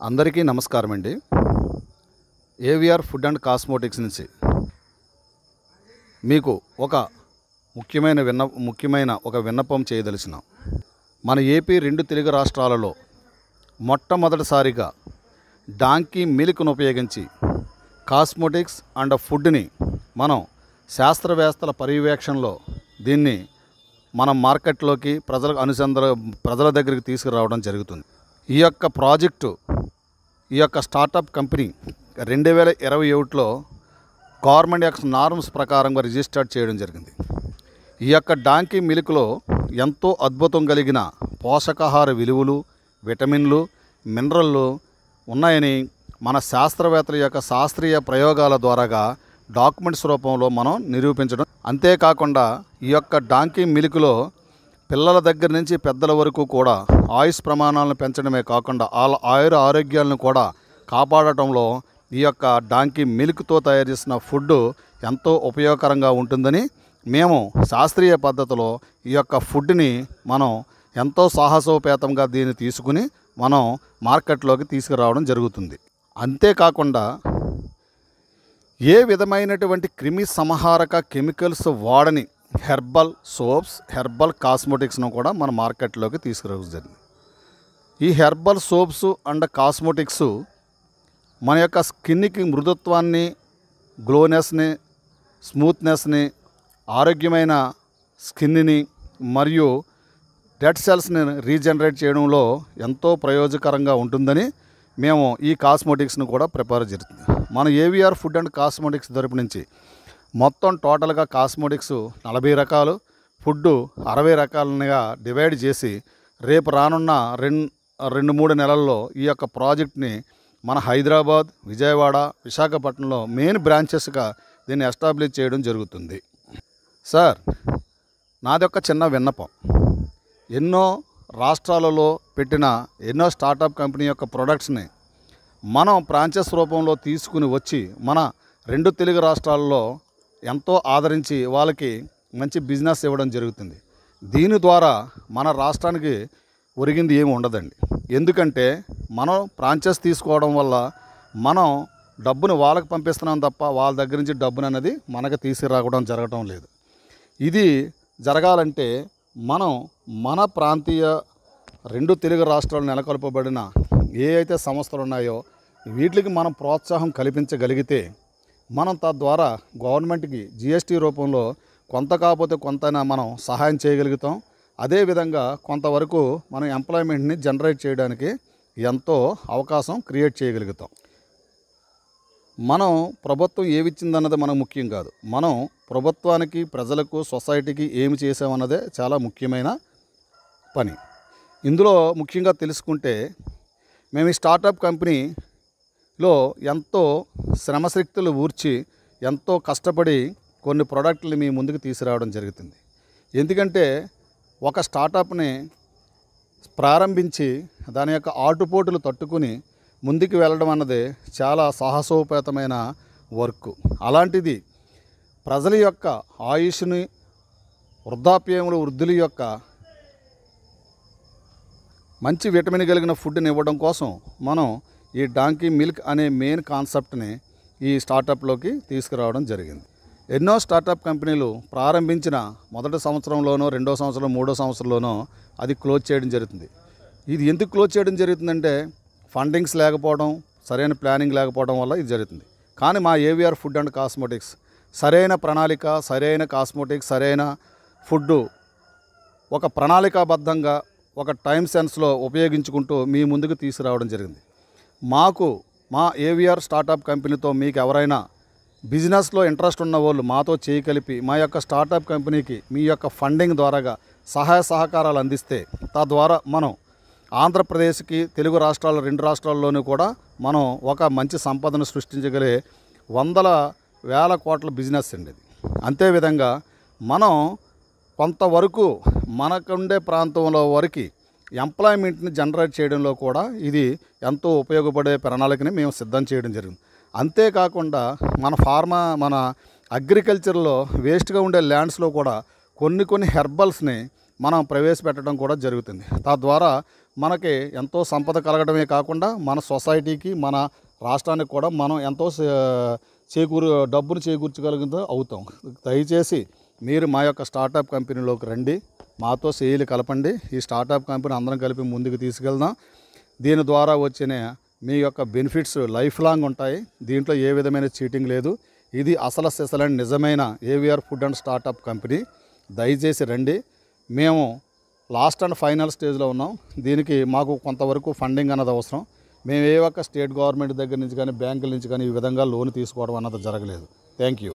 అందరికీ నమస్కారం అండి. ఏవిఆర్ ఫుడ్ అండ్ కాస్మోటిక్స్ నుంచి మీకు ఒక ముఖ్యమైన విన్నపం చేయదలిచినాం. మన ఏపీ 2 తెలుగు రాష్ట్రాలలో మొట్టమొదటిసారిగా డాంకీ మిల్క్ను ఉపయోగించి కాస్మోటిక్స్ అండ్ ఫుడ్ని మనం శాస్త్రవేత్తల పర్యవేక్షణలో దీన్ని మనం మార్కెట్లోకి ప్రజల దగ్గరికి తీసుకురావడం జరుగుతుంది. ఈ యొక్క ప్రాజెక్టు ఈ యొక్క స్టార్టప్ కంపెనీ 2021లో గవర్నమెంట్ యొక్క నార్మ్స్ ప్రకారంగా రిజిస్టర్ చేయడం జరిగింది. ఈ యొక్క డాంకీ మిల్క్లో ఎంతో అద్భుతం కలిగిన పోషకాహార విలువలు, విటమిన్లు, మినరల్లు ఉన్నాయని మన శాస్త్రవేత్తల యొక్క శాస్త్రీయ ప్రయోగాల ద్వారాగా డాక్యుమెంట్స్ రూపంలో మనం నిరూపించడం. అంతేకాకుండా ఈ యొక్క డాంకీ మిల్క్లో పిల్లల దగ్గర నుంచి పెద్దల వరకు కూడా ఆయుష్ ప్రమాణాలను పెంచడమే కాకుండా వాళ్ళ ఆరోగ్యాలను కూడా కాపాడటంలో ఈ యొక్క డాంకీ మిల్క్తో తయారు చేసిన ఫుడ్ ఎంతో ఉపయోగకరంగా ఉంటుందని మేము శాస్త్రీయ పద్ధతిలో ఈ యొక్క ఫుడ్ని మనం ఎంతో సాహసోపేతంగా దీన్ని తీసుకుని మనం మార్కెట్లోకి తీసుకురావడం జరుగుతుంది. అంతేకాకుండా ఏ విధమైనటువంటి క్రిమి సంహారక కెమికల్స్ వాడని హెర్బల్ సోప్స్, హెర్బల్ కాస్మోటిక్స్ను కూడా మన మార్కెట్లోకి తీసుకురావడం జరిగింది. ఈ హెర్బల్ సోప్స్ అండ్ కాస్మోటిక్స్ మన యొక్క స్కిన్కి మృదుత్వాన్ని, గ్లోనెస్ని, స్మూత్నెస్ని, ఆరోగ్యమైన స్కిన్ని మరియు డెడ్ సెల్స్ని రీజనరేట్ చేయడంలో ఎంతో ప్రయోజకరంగా ఉంటుందని మేము ఈ కాస్మోటిక్స్ను కూడా ప్రిపేర్ జరుగుతుంది. మన ఏవిఆర్ ఫుడ్ అండ్ కాస్మోటిక్స్ తరపు నుంచి మొత్తం టోటల్గా కాస్మోటిక్స్ 40 రకాలు, ఫుడ్ 60 రకాలుగా డివైడ్ చేసి రేపు రానున్న 2-3 నెలల్లో ఈ యొక్క ప్రాజెక్ట్ని మన హైదరాబాద్, విజయవాడ, విశాఖపట్నంలో మెయిన్ బ్రాంచెస్గా దీన్ని ఎస్టాబ్లిష్ చేయడం జరుగుతుంది. సార్, నాదొక చిన్న విన్నపం. ఎన్నో రాష్ట్రాలలో పెట్టిన ఎన్నో స్టార్టప్ కంపెనీ యొక్క ప్రొడక్ట్స్ని మనం ఫ్రాంచైజ్ రూపంలో తీసుకుని వచ్చి మన 2 తెలుగు రాష్ట్రాల్లో ఎంతో ఆదరించి వాళ్ళకి మంచి బిజినెస్ ఇవ్వడం జరుగుతుంది. దీని ద్వారా మన రాష్ట్రానికి ఒరిగింది ఏమి ఉండదండి. ఎందుకంటే మనం ఫ్రాంచైజ్ తీసుకోవడం వల్ల మనం డబ్బును వాళ్ళకి పంపిస్తున్నాం తప్ప వాళ్ళ దగ్గర నుంచి డబ్బును అనేది మనకు తీసుకురావడం జరగడం లేదు. ఇది జరగాలంటే మనం మన ప్రాంతీయ 2 తెలుగు రాష్ట్రాలు నెలకొల్పబడిన ఏ అయితే సంస్థలు ఉన్నాయో వీటికి మనం ప్రోత్సాహం కల్పించగలిగితే మనం తద్వారా గవర్నమెంట్కి జిఎస్టీ రూపంలో కొంత కాకపోతే కొంతైనా మనం సహాయం చేయగలుగుతాం. అదేవిధంగా కొంతవరకు మనం ఎంప్లాయ్మెంట్ని జనరేట్ చేయడానికి ఎంతో అవకాశం క్రియేట్ చేయగలుగుతాం. మనం ప్రభుత్వం ఏమిచ్చిందన్నది మనకు ముఖ్యం కాదు. మనం ప్రభుత్వానికి, ప్రజలకు, సొసైటీకి ఏమి చేసామన్నదే చాలా ముఖ్యమైన పని. ఇందులో ముఖ్యంగా తెలుసుకుంటే మేము ఈ స్టార్టప్ కంపెనీలో ఎంతో శ్రమశక్తులు ఊర్చి ఎంతో కష్టపడి కొన్ని ప్రోడక్ట్లు మీ ముందుకు తీసుకురావడం జరుగుతుంది. ఎందుకంటే ఒక స్టార్టప్ని ప్రారంభించి దాని యొక్క ఆటుపోటులు తట్టుకుని ముందుకు వెళ్ళడం అన్నది చాలా సాహసోపేతమైన వర్క్. అలాంటిది ప్రజల యొక్క ఆయుష్ని, వృద్ధాప్యంలో వృద్ధుల యొక్క మంచి విటమిన్ కలిగిన ఫుడ్ని ఇవ్వడం కోసం మనం ఈ డాంకీ మిల్క్ అనే మెయిన్ కాన్సెప్ట్ని ఈ స్టార్టప్లోకి తీసుకురావడం జరిగింది. ఎన్నో స్టార్టప్ కంపెనీలు ప్రారంభించిన మొదటి సంవత్సరంలోనో, 2వ సంవత్సరం, 3వ సంవత్సరంలోనో అది క్లోజ్ చేయడం జరుగుతుంది. ఇది ఎందుకు క్లోజ్ చేయడం జరుగుతుందంటే ఫండింగ్స్ లేకపోవడం, సరైన ప్లానింగ్ లేకపోవడం వల్ల ఇది జరుగుతుంది. కానీ మా ఏవిఆర్ ఫుడ్ అండ్ కాస్మోటిక్స్ సరైన ప్రణాళిక, సరైన కాస్మోటిక్స్, సరైన ఫుడ్డు ఒక ప్రణాళికాబద్ధంగా ఒక టైం సెన్స్లో ఉపయోగించుకుంటూ మీ ముందుకు తీసుకురావడం జరిగింది. మా ఏవిఆర్ స్టార్టప్ కంపెనీతో మీకు ఎవరైనా బిజినెస్లో ఇంట్రెస్ట్ ఉన్న వాళ్ళు మాతో చేయి కలిపి మా యొక్క స్టార్టప్ కంపెనీకి మీ యొక్క ఫండింగ్ ద్వారాగా సహాయ సహకారాలు అందిస్తే తద్వారా మనం ఆంధ్రప్రదేశ్కి, తెలుగు రాష్ట్రాల 2 రాష్ట్రాల్లోనూ కూడా మనం ఒక మంచి సంపదను సృష్టించగలిగే 100,000 కోట్ల బిజినెస్ అండి ఇది. అంతేవిధంగా మనం కొంతవరకు మనకుండే ప్రాంతంలో వరకు ఎంప్లాయ్మెంట్ని జనరేట్ చేయడంలో కూడా ఇది ఎంతో ఉపయోగపడే ప్రణాళికని మేము సిద్ధం చేయడం జరిగింది. అంతేకాకుండా మన అగ్రికల్చర్లో వేస్ట్గా ఉండే ల్యాండ్స్లో కూడా కొన్ని హెర్బల్స్ని మనం ప్రవేశపెట్టడం కూడా జరుగుతుంది. తద్వారా మనకి ఎంతో సంపద కలగడమే కాకుండా మన సొసైటీకి మన రాష్ట్రానికి కూడా మనం ఎంతో డబ్బును చేకూర్చగలుగుతూ అవుతాం. దయచేసి మీరు మా యొక్క స్టార్టప్ కంపెనీలోకి రండి, మాతో సేలు కలపండి. ఈ స్టార్టప్ కంపెనీ అందరం కలిపి ముందుకు తీసుకెళ్దాం. దీని ద్వారా వచ్చిన మీ యొక్క బెనిఫిట్స్ లైఫ్ లాంగ్ ఉంటాయి. దీంట్లో ఏ విధమైన చీటింగ్ లేదు. ఇది అసలు సిసలైన నిజమైన AVR food and startup company. దయచేసి రండి. మేము లాస్ట్ అండ్ ఫైనల్ స్టేజ్లో ఉన్నాం. దీనికి మాకు కొంతవరకు ఫండింగ్ అన్నది అవసరం. మేము ఏ ఒక్క స్టేట్ గవర్నమెంట్ దగ్గర నుంచి కానీ బ్యాంకుల నుంచి కానీ ఈ విధంగా లోన్ తీసుకోవడం అన్నది జరగలేదు. Thank you.